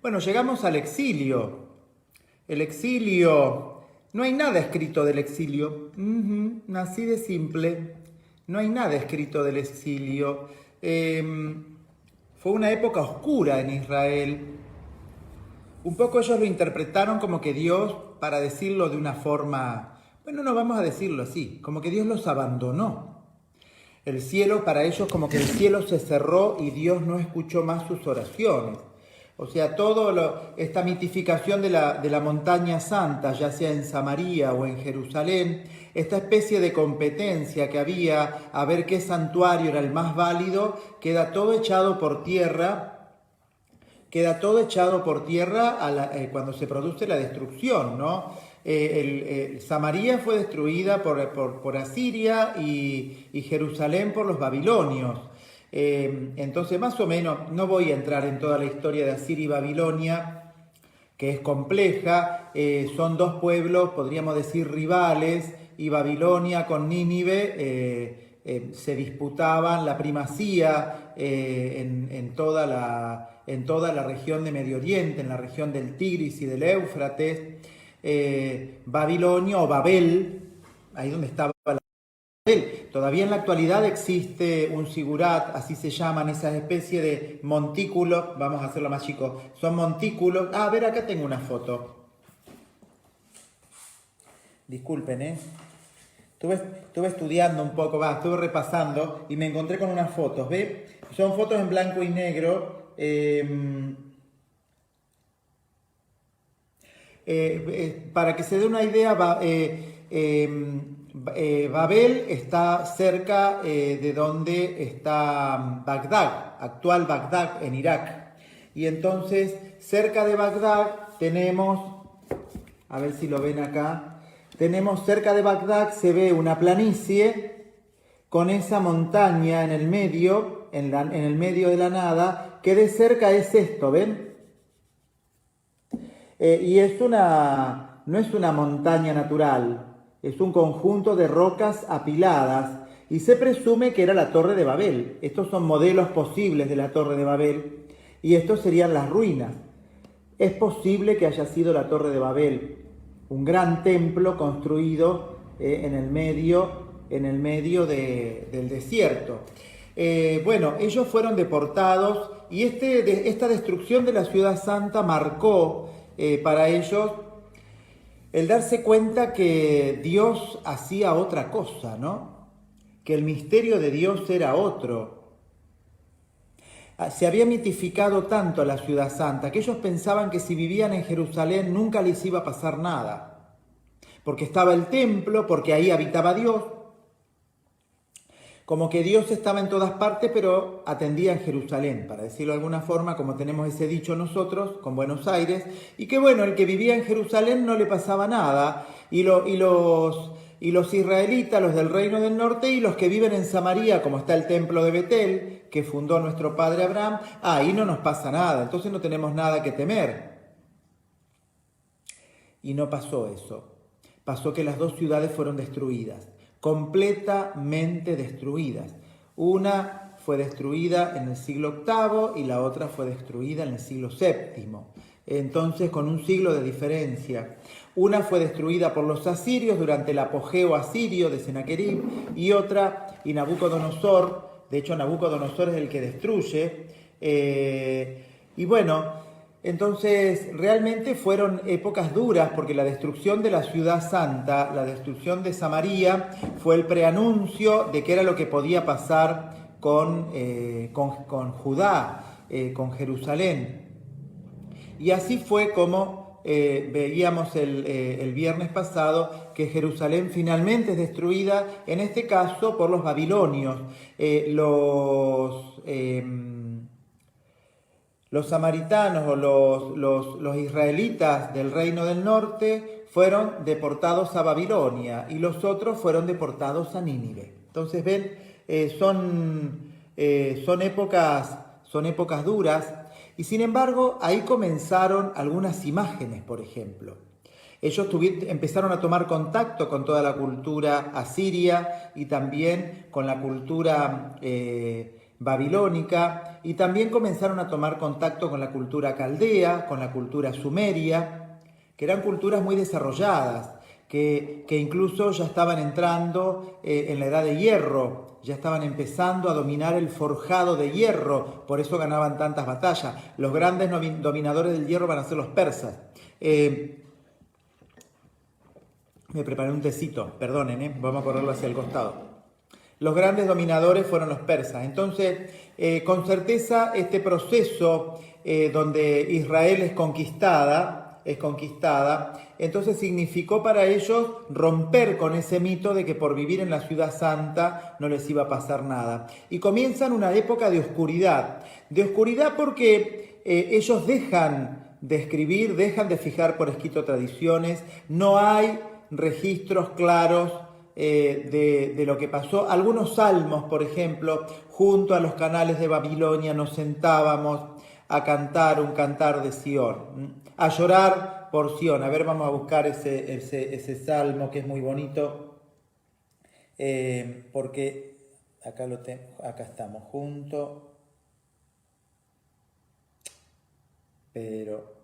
Bueno, llegamos al exilio. El exilio, no hay nada escrito del exilio. Así de simple. No hay nada escrito del exilio. Fue una época oscura en Israel. Un poco ellos lo interpretaron como que Dios, para decirlo de una forma, bueno, no vamos a decirlo así, como que Dios los abandonó. El cielo, para ellos, como que el cielo se cerró y Dios no escuchó más sus oraciones. O sea, esta mitificación de la montaña santa, ya sea en Samaria o en Jerusalén, esta especie de competencia que había a ver qué santuario era el más válido, queda todo echado por tierra. Cuando se produce la destrucción, ¿no? Samaria fue destruida por Asiria y Jerusalén por los babilonios. Entonces, más o menos, no voy a entrar en toda la historia de Asiria y Babilonia, que es compleja. Son dos pueblos, podríamos decir, rivales, y Babilonia con Nínive se disputaban la primacía en toda la región de Medio Oriente, en la región del Tigris y del Éufrates. Babilonia o Babel, ahí donde estaba Babel. Todavía en la actualidad existe un sigurat, así se llaman esas especies de montículos, vamos a hacerlo más chico, son montículos. A ver, acá tengo una foto. Disculpen, Estuve estudiando un poco, estuve repasando y me encontré con unas fotos, ¿ve? Son fotos en blanco y negro. Para que se dé una idea, Babel está cerca de donde está Bagdad, actual Bagdad en Irak. Y entonces, cerca de Bagdad tenemos, a ver si lo ven acá, tenemos cerca de Bagdad, se ve una planicie con esa montaña en el medio, en el medio de la nada, que de cerca es esto, ¿ven? Y no es una montaña natural, es un conjunto de rocas apiladas y se presume que era la Torre de Babel. Estos son modelos posibles de la Torre de Babel y estos serían las ruinas. Es posible que haya sido la Torre de Babel, un gran templo construido en el medio del desierto. Bueno, ellos fueron deportados y esta destrucción de la ciudad santa marcó para ellos el darse cuenta que Dios hacía otra cosa, ¿no? Que el misterio de Dios era otro. Se había mitificado tanto la ciudad santa que ellos pensaban que si vivían en Jerusalén nunca les iba a pasar nada, porque estaba el templo, porque ahí habitaba Dios, como que Dios estaba en todas partes, pero atendía en Jerusalén, para decirlo de alguna forma, como tenemos ese dicho nosotros con Buenos Aires, y que bueno, el que vivía en Jerusalén no le pasaba nada, y los israelitas, los del reino del norte, y los que viven en Samaria, como está el templo de Betel, que fundó nuestro padre Abraham, ahí no nos pasa nada, entonces no tenemos nada que temer. Y no pasó eso. Pasó que las dos ciudades fueron destruidas, completamente destruidas. Una fue destruida en el siglo VIII y la otra fue destruida en el siglo VII. Entonces, con un siglo de diferencia. Una fue destruida por los asirios durante el apogeo asirio de Sennacherib y otra, y Nabucodonosor, de hecho Nabucodonosor es el que destruye. Y bueno, entonces realmente fueron épocas duras porque la destrucción de la ciudad santa, la destrucción de Samaria, fue el preanuncio de qué era lo que podía pasar con Judá, con Jerusalén. Y así fue como veíamos el viernes pasado que Jerusalén finalmente es destruida, en este caso por los babilonios. Los samaritanos o los israelitas del reino del norte fueron deportados a Babilonia y los otros fueron deportados a Nínive. Entonces ven, son épocas duras. Y sin embargo, ahí comenzaron algunas imágenes, por ejemplo. Ellos empezaron a tomar contacto con toda la cultura asiria y también con la cultura babilónica, y también comenzaron a tomar contacto con la cultura caldea, con la cultura sumeria, que eran culturas muy desarrolladas, que incluso ya estaban entrando en la edad de hierro, ya estaban empezando a dominar el forjado de hierro, por eso ganaban tantas batallas. Los grandes dominadores del hierro van a ser los persas. Me preparé un tecito, perdonen, vamos a correrlo hacia el costado. Los grandes dominadores fueron los persas. Entonces, con certeza, este proceso donde Israel es conquistada, entonces significó para ellos romper con ese mito de que por vivir en la ciudad santa no les iba a pasar nada. Y comienzan una época de oscuridad porque ellos dejan de escribir, dejan de fijar por escrito tradiciones, no hay registros claros de lo que pasó. Algunos salmos, por ejemplo, junto a los canales de Babilonia nos sentábamos a cantar un cantar de Sión, a llorar por Sión. A ver, vamos a buscar ese salmo que es muy bonito, porque acá estamos juntos, pero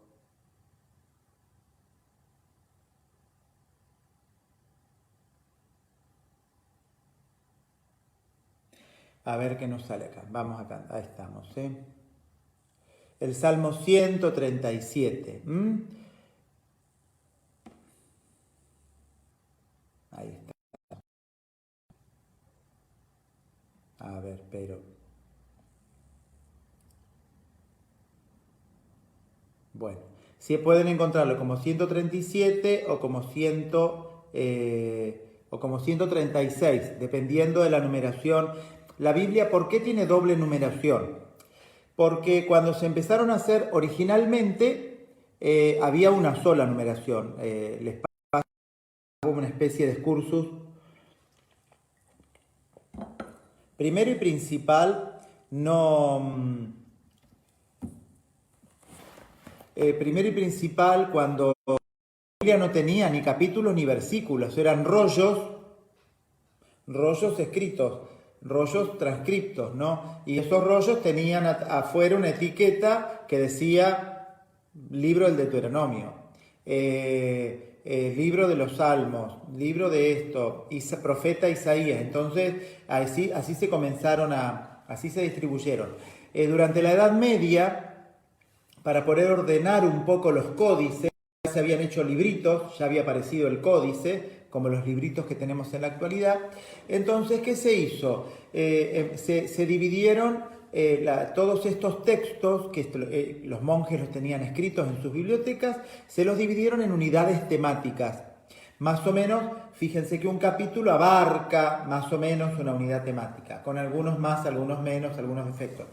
a ver qué nos sale acá. Vamos a cantar, ahí estamos, el Salmo 137. Ahí está. A ver, pero... Bueno, si pueden encontrarlo como 137 o como 136, dependiendo de la numeración. La Biblia, ¿por qué tiene doble numeración? Porque cuando se empezaron a hacer originalmente, había una sola numeración. Les pasó como una especie de excursus. Primero y principal, cuando la Biblia no tenía ni capítulos ni versículos, eran rollos escritos, rollos transcriptos, ¿no? Y esos rollos tenían afuera una etiqueta que decía libro del Deuteronomio, libro de los Salmos, libro de esto, profeta Isaías. Entonces así así se distribuyeron. Durante la Edad Media, para poder ordenar un poco los códices, se habían hecho libritos, ya había aparecido el códice, como los libritos que tenemos en la actualidad. Entonces, ¿qué se hizo? Se dividieron todos estos textos que los monjes los tenían escritos en sus bibliotecas, se los dividieron en unidades temáticas. Más o menos, fíjense que un capítulo abarca más o menos una unidad temática, con algunos más, algunos menos, algunos defectos.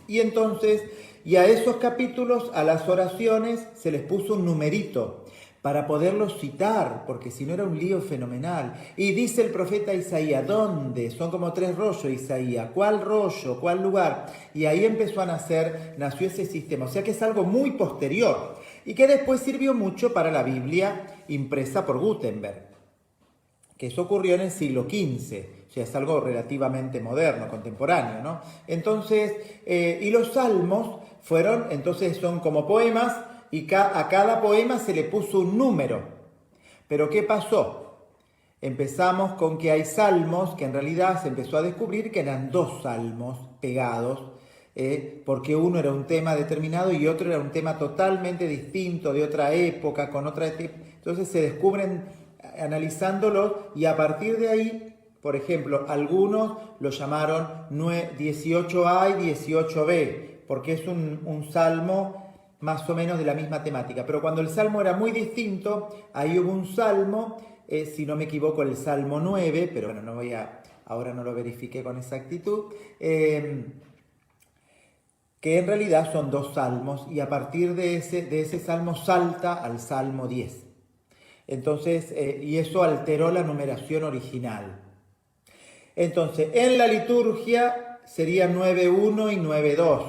Y entonces, y a esos capítulos, a las oraciones, se les puso un numerito para poderlos citar, porque si no era un lío fenomenal. Y dice el profeta Isaías, ¿dónde? Son como 3 rollos, Isaías. ¿Cuál rollo? ¿Cuál lugar? Y ahí nació ese sistema. O sea que es algo muy posterior y que después sirvió mucho para la Biblia impresa por Gutenberg, que eso ocurrió en el siglo XV. O sea, es algo relativamente moderno, contemporáneo, ¿no? Entonces, y los salmos son como poemas, y a cada poema se le puso un número. Pero ¿qué pasó? Empezamos con que hay salmos, que en realidad se empezó a descubrir que eran 2 salmos pegados, porque uno era un tema determinado y otro era un tema totalmente distinto, de otra época, con otra... Entonces se descubren analizándolos, y a partir de ahí, por ejemplo, algunos lo llamaron 18a y 18b, porque es un salmo más o menos de la misma temática. Pero cuando el salmo era muy distinto, ahí hubo un salmo, si no me equivoco, el Salmo 9, pero bueno, ahora no lo verifiqué con exactitud, que en realidad son 2 salmos, y a partir de ese salmo salta al Salmo 10. Entonces, y eso alteró la numeración original. Entonces, en la liturgia sería 9.1 y 9.2,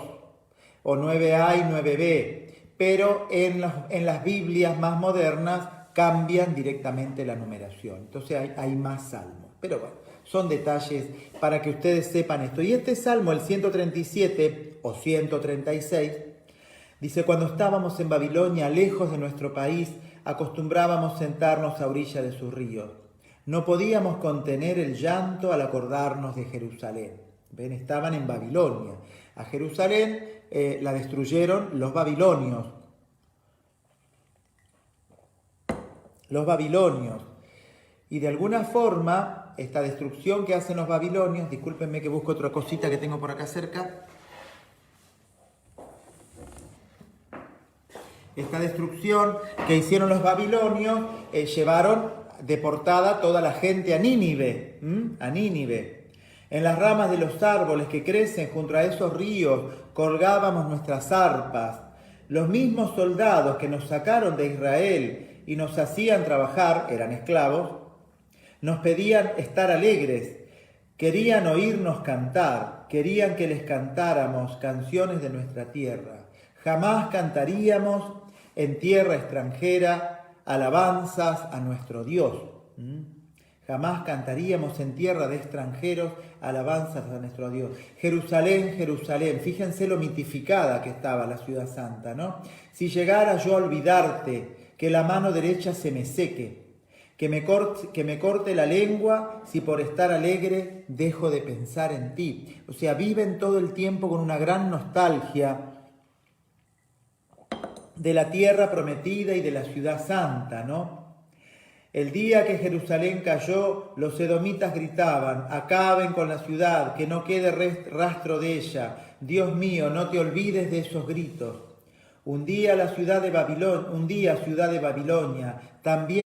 o 9a y 9b, pero en las Biblias más modernas cambian directamente la numeración. Entonces hay más salmos. Pero bueno, son detalles para que ustedes sepan esto. Y este salmo, el 137 o 136, dice: cuando estábamos en Babilonia, lejos de nuestro país, acostumbrábamos sentarnos a orilla de sus ríos. No podíamos contener el llanto al acordarnos de Jerusalén. ¿Ven? Estaban en Babilonia. A Jerusalén la destruyeron los babilonios. Los babilonios. Y de alguna forma, esta destrucción que hacen los babilonios, discúlpenme que busco otra cosita que tengo por acá cerca. Esta destrucción que hicieron los babilonios llevaron deportada a toda la gente a Nínive, a Nínive. En las ramas de los árboles que crecen junto a esos ríos colgábamos nuestras arpas. Los mismos soldados que nos sacaron de Israel y nos hacían trabajar, eran esclavos, nos pedían estar alegres, querían oírnos cantar, querían que les cantáramos canciones de nuestra tierra. Jamás cantaríamos en tierra extranjera alabanzas a nuestro Dios. Jamás cantaríamos en tierra de extranjeros alabanzas a nuestro Dios. Jerusalén, Jerusalén, fíjense lo mitificada que estaba la ciudad santa, ¿no? Si llegara yo a olvidarte, que la mano derecha se me seque, que me corte la lengua si por estar alegre dejo de pensar en ti. O sea, viven todo el tiempo con una gran nostalgia de la tierra prometida y de la ciudad santa, ¿no? El día que Jerusalén cayó, los edomitas gritaban: acaben con la ciudad, que no quede rastro de ella. Dios mío, no te olvides de esos gritos. Un día ciudad de Babilonia, también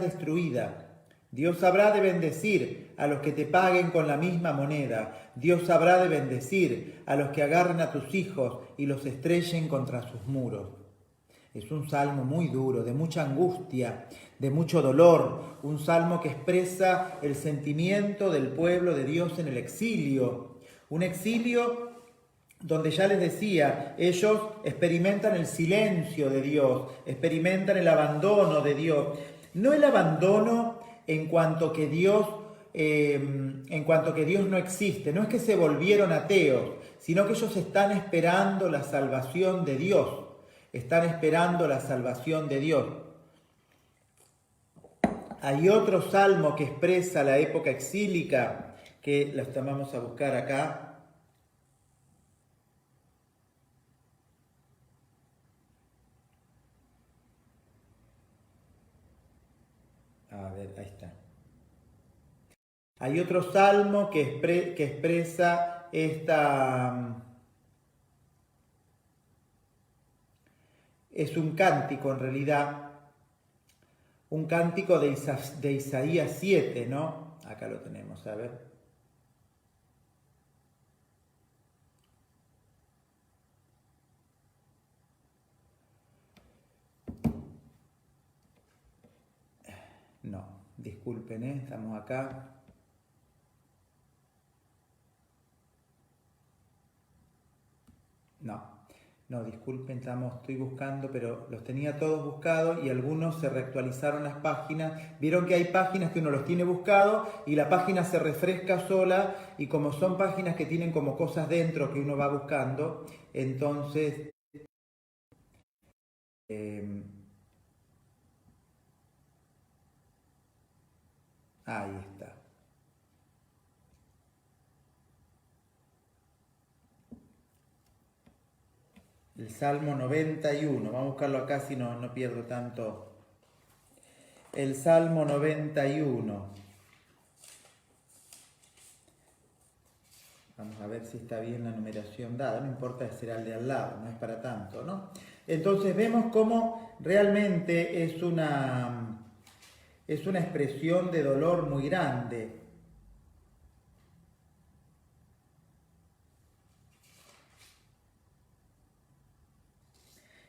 destruida. Dios habrá de bendecir a los que te paguen con la misma moneda. Dios habrá de bendecir a los que agarren a tus hijos y los estrellen contra sus muros. Es un salmo muy duro, de mucha angustia, de mucho dolor. Un salmo que expresa el sentimiento del pueblo de Dios en el exilio. Un exilio donde, ya les decía, ellos experimentan el silencio de Dios, experimentan el abandono de Dios. No el abandono en cuanto que Dios no existe, no es que se volvieron ateos, sino que ellos están esperando la salvación de Dios, están esperando la salvación de Dios. Hay otro salmo que expresa la época exílica, que lo vamos a buscar acá. A ver, ahí está. Hay otro salmo que expresa esta... Es un cántico en realidad, un cántico de Isaías 7, ¿no? Acá lo tenemos, a ver. No, disculpen, estamos acá. No, disculpen, estoy buscando, pero los tenía todos buscados y algunos se reactualizaron las páginas. Vieron que hay páginas que uno los tiene buscados y la página se refresca sola, y como son páginas que tienen como cosas dentro que uno va buscando, entonces... ahí está. El Salmo 91, vamos a buscarlo acá si no pierdo tanto. El Salmo 91. Vamos a ver si está bien la numeración dada, no importa, será el de al lado, no es para tanto, ¿no? Entonces vemos cómo realmente es una expresión de dolor muy grande.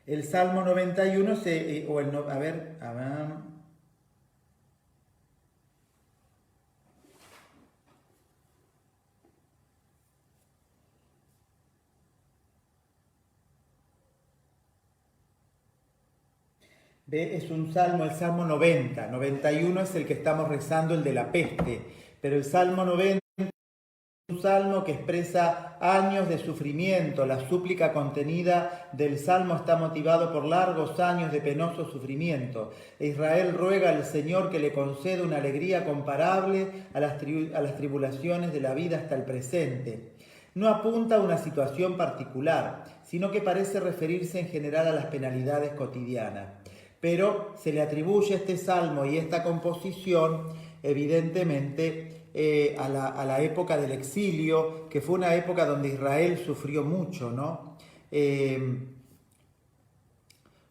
El Salmo 91 es un salmo, el Salmo 90. 91 es el que estamos rezando, el de la peste. Pero el Salmo 90 es un salmo que expresa años de sufrimiento. La súplica contenida del salmo está motivado por largos años de penoso sufrimiento. Israel ruega al Señor que le conceda una alegría comparable a las tribulaciones de la vida hasta el presente. No apunta a una situación particular, sino que parece referirse en general a las penalidades cotidianas. Pero se le atribuye este salmo y esta composición, evidentemente, a la época del exilio, que fue una época donde Israel sufrió mucho, ¿no?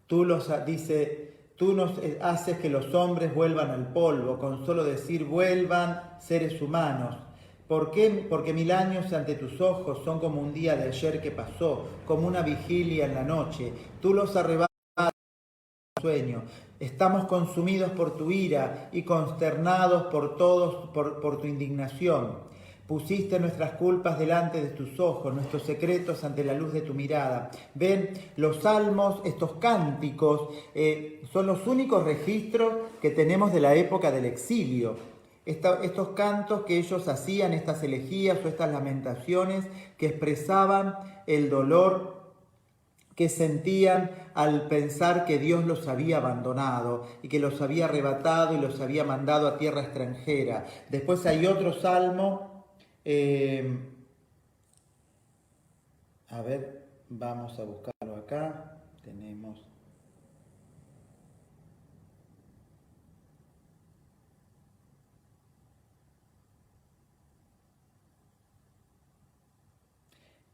Tú nos haces que los hombres vuelvan al polvo, con solo decir vuelvan seres humanos. ¿Por qué? Porque 1000 años ante tus ojos son como un día de ayer que pasó, como una vigilia en la noche. Tú los arrebatas sueño. Estamos consumidos por tu ira y consternados por tu indignación. Pusiste nuestras culpas delante de tus ojos, nuestros secretos ante la luz de tu mirada. Ven, los salmos, estos cánticos, son los únicos registros que tenemos de la época del exilio. Estos cantos que ellos hacían, estas elegías o estas lamentaciones que expresaban el dolor que sentían al pensar que Dios los había abandonado y que los había arrebatado y los había mandado a tierra extranjera. Después hay otro salmo, a ver, vamos a buscarlo acá, tenemos...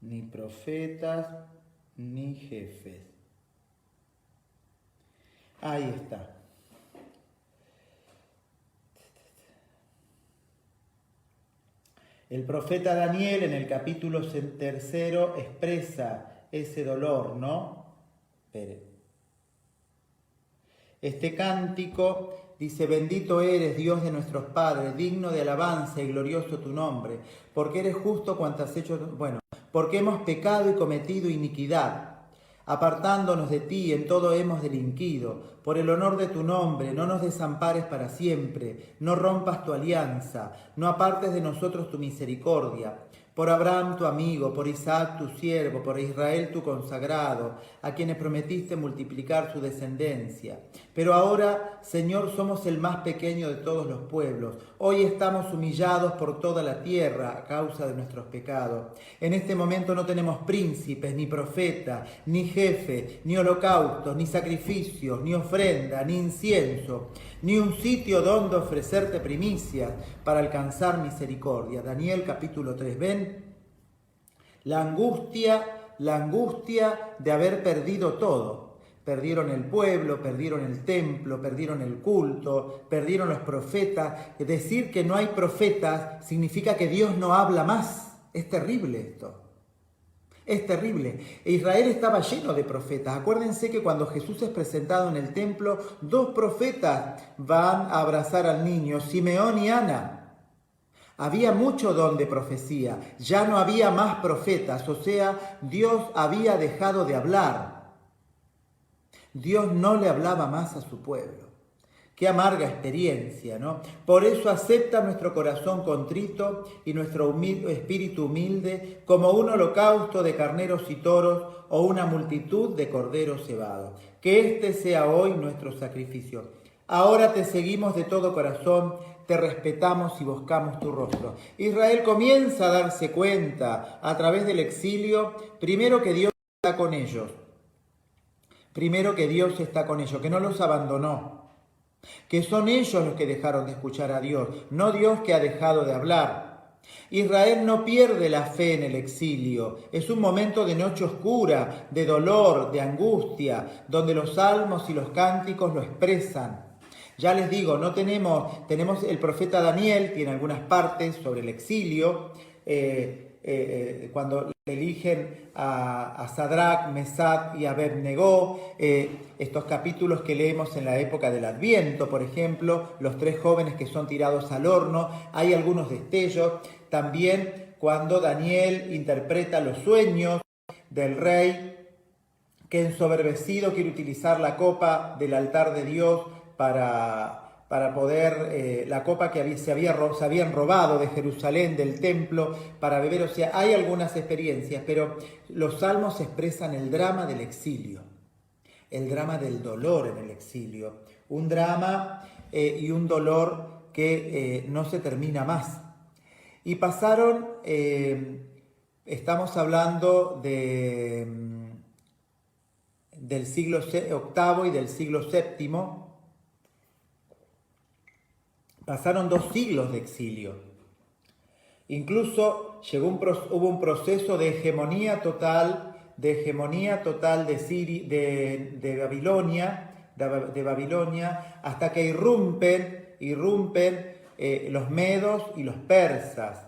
Ni profetas, ni jefes. Ahí está. El profeta Daniel en el capítulo 3 expresa ese dolor, ¿no? Espere. Este cántico dice: bendito eres, Dios de nuestros padres, digno de alabanza y glorioso tu nombre, porque eres justo cuanto has hecho... Bueno, porque hemos pecado y cometido iniquidad. Apartándonos de ti, en todo hemos delinquido. Por el honor de tu nombre, no nos desampares para siempre, no rompas tu alianza, no apartes de nosotros tu misericordia. Por Abraham tu amigo, por Isaac tu siervo, por Israel tu consagrado, a quienes prometiste multiplicar su descendencia. Pero ahora, Señor, somos el más pequeño de todos los pueblos. Hoy estamos humillados por toda la tierra a causa de nuestros pecados. En este momento no tenemos príncipes, ni profeta, ni jefe, ni holocaustos, ni sacrificios, ni ofrenda, ni incienso, ni un sitio donde ofrecerte primicias para alcanzar misericordia. Daniel capítulo 3. ¿Ven? La angustia de haber perdido todo. Perdieron el pueblo, perdieron el templo, perdieron el culto, perdieron los profetas. Decir que no hay profetas significa que Dios no habla más. Es terrible esto. Es terrible. Israel estaba lleno de profetas. Acuérdense que cuando Jesús es presentado en el templo, 2 profetas van a abrazar al niño, Simeón y Ana. Había mucho don de profecía. Ya no había más profetas. O sea, Dios había dejado de hablar. Dios no le hablaba más a su pueblo. Qué amarga experiencia, ¿no? Por eso acepta nuestro corazón contrito y nuestro espíritu humilde como un holocausto de carneros y toros o una multitud de corderos cebados. Que este sea hoy nuestro sacrificio. Ahora te seguimos de todo corazón, te respetamos y buscamos tu rostro. Israel comienza a darse cuenta a través del exilio, primero que Dios está con ellos. Primero que Dios está con ellos, que no los abandonó. Que son ellos los que dejaron de escuchar a Dios, no Dios que ha dejado de hablar. Israel no pierde la fe en el exilio, es un momento de noche oscura, de dolor, de angustia, donde los salmos y los cánticos lo expresan. Ya les digo, tenemos el profeta Daniel, tiene algunas partes sobre el exilio, cuando eligen a Sadrach, Mesach y Abed-Negó, estos capítulos que leemos en la época del Adviento, por ejemplo, los 3 jóvenes que son tirados al horno, hay algunos destellos. También cuando Daniel interpreta los sueños del rey que ensoberbecido quiere utilizar la copa del altar de Dios para para poder, la copa que se habían robado de Jerusalén, del templo, para beber. O sea, hay algunas experiencias, pero los salmos expresan el drama del exilio, el drama del dolor en el exilio, un drama y un dolor que no se termina más. Y pasaron, estamos hablando del siglo VIII y del siglo VII, pasaron 2 siglos de exilio. Incluso hubo un proceso de hegemonía total de Babilonia, hasta que irrumpen los medos y los persas.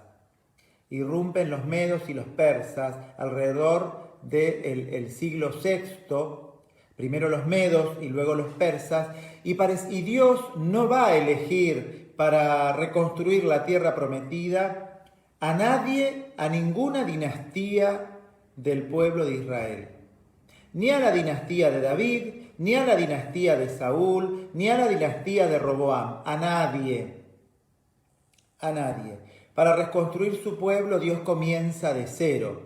Irrumpen los medos y los persas alrededor del siglo VI, primero los medos y luego los persas, y Dios no va a elegir para reconstruir la tierra prometida a nadie, a ninguna dinastía del pueblo de Israel. Ni a la dinastía de David, ni a la dinastía de Saúl, ni a la dinastía de Roboam, a nadie. A nadie. Para reconstruir su pueblo, Dios comienza de cero.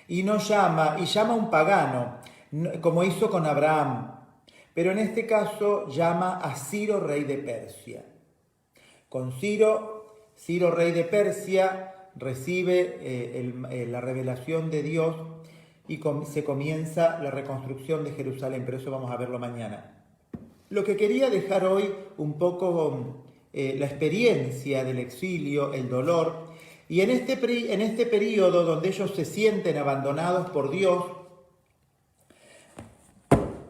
Y llama a un pagano, como hizo con Abraham. Pero en este caso llama a Ciro, rey de Persia. Con Ciro, rey de Persia, recibe la revelación de Dios y se comienza la reconstrucción de Jerusalén, pero eso vamos a verlo mañana. Lo que quería dejar hoy un poco la experiencia del exilio, el dolor, y en este periodo donde ellos se sienten abandonados por Dios,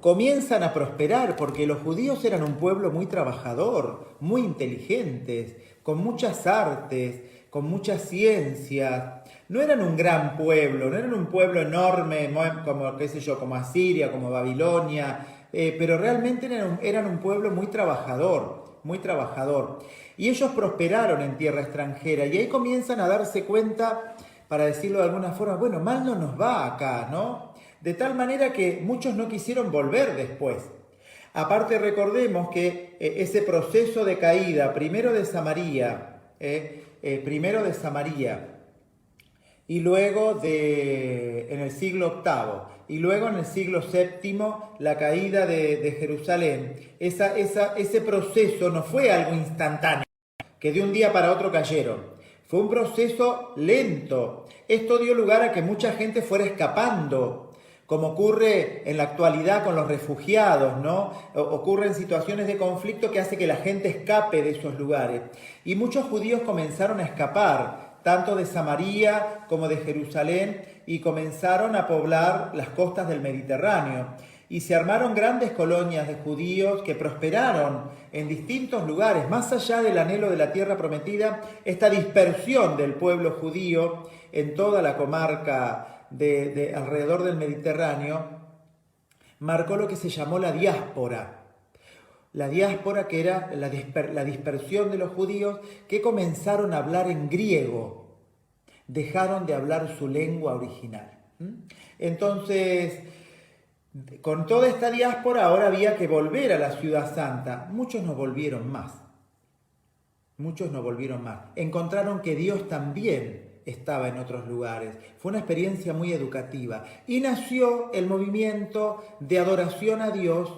comienzan a prosperar, porque los judíos eran un pueblo muy trabajador, muy inteligentes, con muchas artes, con muchas ciencias. No eran un gran pueblo, no eran un pueblo enorme como Asiria, como Babilonia, pero realmente eran un pueblo muy trabajador, muy trabajador. Y ellos prosperaron en tierra extranjera, y ahí comienzan a darse cuenta, para decirlo de alguna forma, bueno, mal no nos va acá, ¿no? De tal manera que muchos no quisieron volver después. Aparte, recordemos que ese proceso de caída, primero de Samaria, y luego en el siglo VIII, y luego en el siglo VII, la caída de Jerusalén, ese proceso no fue algo instantáneo, que de un día para otro cayeron. Fue un proceso lento. Esto dio lugar a que mucha gente fuera escapando, como ocurre en la actualidad con los refugiados, ¿no? Ocurre en situaciones de conflicto que hace que la gente escape de esos lugares. Y muchos judíos comenzaron a escapar, tanto de Samaria como de Jerusalén, y comenzaron a poblar las costas del Mediterráneo. Y se armaron grandes colonias de judíos que prosperaron en distintos lugares. Más allá del anhelo de la tierra prometida, esta dispersión del pueblo judío en toda la comarca de alrededor del Mediterráneo marcó lo que se llamó la diáspora. La diáspora, que era la dispersión de los judíos que comenzaron a hablar en griego, dejaron de hablar su lengua original. Entonces, con toda esta diáspora ahora había que volver a la ciudad santa. Muchos no volvieron más. Encontraron que Dios también estaba en otros lugares. Fue una experiencia muy educativa. Y nació el movimiento de adoración a Dios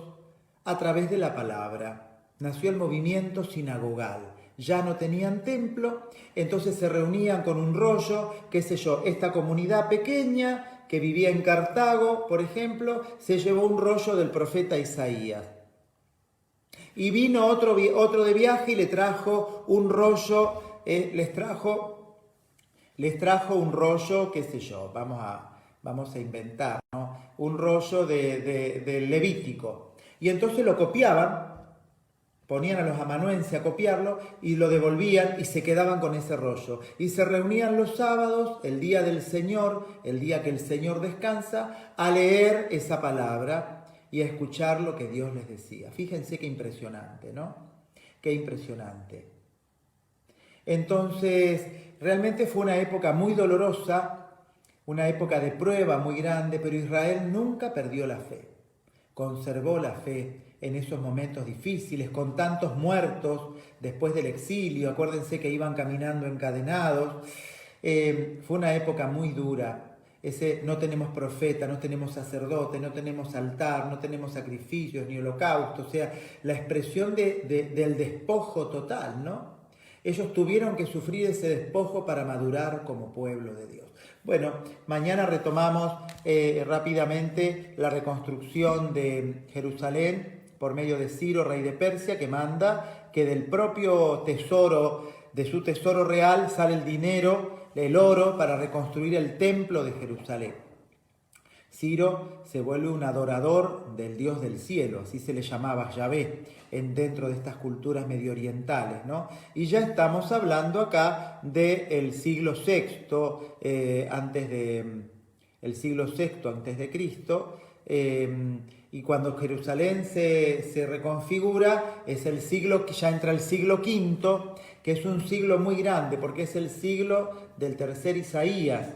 a través de la palabra. Nació el movimiento sinagogal. Ya no tenían templo, entonces se reunían con un rollo, esta comunidad pequeña que vivía en Cartago, por ejemplo, se llevó un rollo del profeta Isaías. Y vino otro de viaje y le trajo un rollo, les trajo un rollo, vamos a inventar, ¿no? Un rollo del Levítico. Y entonces lo copiaban, ponían a los amanuenses a copiarlo y lo devolvían y se quedaban con ese rollo. Y se reunían los sábados, el día del Señor, el día que el Señor descansa, a leer esa palabra y a escuchar lo que Dios les decía. Fíjense qué impresionante, ¿no? Qué impresionante. Entonces, realmente fue una época muy dolorosa, una época de prueba muy grande, pero Israel nunca perdió la fe. conservó la fe en esos momentos difíciles, con tantos muertos después del exilio. Acuérdense que iban caminando encadenados. Fue una época muy dura. No tenemos profeta, no tenemos sacerdote, no tenemos altar, no tenemos sacrificios ni holocausto. O sea, la expresión del despojo total, ¿no? Ellos tuvieron que sufrir ese despojo para madurar como pueblo de Dios. Bueno, mañana retomamos rápidamente la reconstrucción de Jerusalén por medio de Ciro, rey de Persia, que manda que del propio tesoro, de su tesoro real, sale el dinero, el oro, para reconstruir el templo de Jerusalén. Ciro se vuelve un adorador del Dios del cielo, así se le llamaba Yahvé dentro de estas culturas medio orientales, ¿no? Y ya estamos hablando acá del siglo VI, el siglo VI antes de Cristo, y cuando Jerusalén se reconfigura, es el siglo que ya entra el siglo V, que es un siglo muy grande, porque es el siglo del tercer Isaías.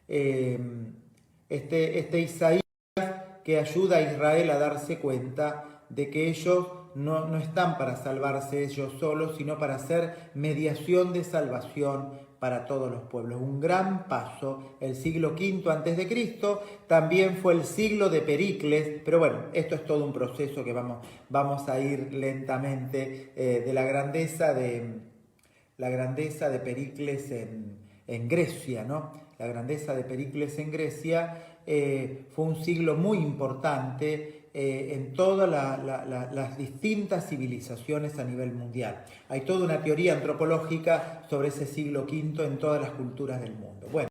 Este Isaías que ayuda a Israel a darse cuenta de que ellos no están para salvarse ellos solos, sino para hacer mediación de salvación para todos los pueblos. Un gran paso, el siglo V antes de Cristo, también fue el siglo de Pericles, pero bueno, esto es todo un proceso que vamos a ir lentamente de la grandeza de Pericles en Grecia, ¿no? La grandeza de Pericles en Grecia fue un siglo muy importante en todas las distintas civilizaciones a nivel mundial. Hay toda una teoría antropológica sobre ese siglo V en todas las culturas del mundo. Bueno.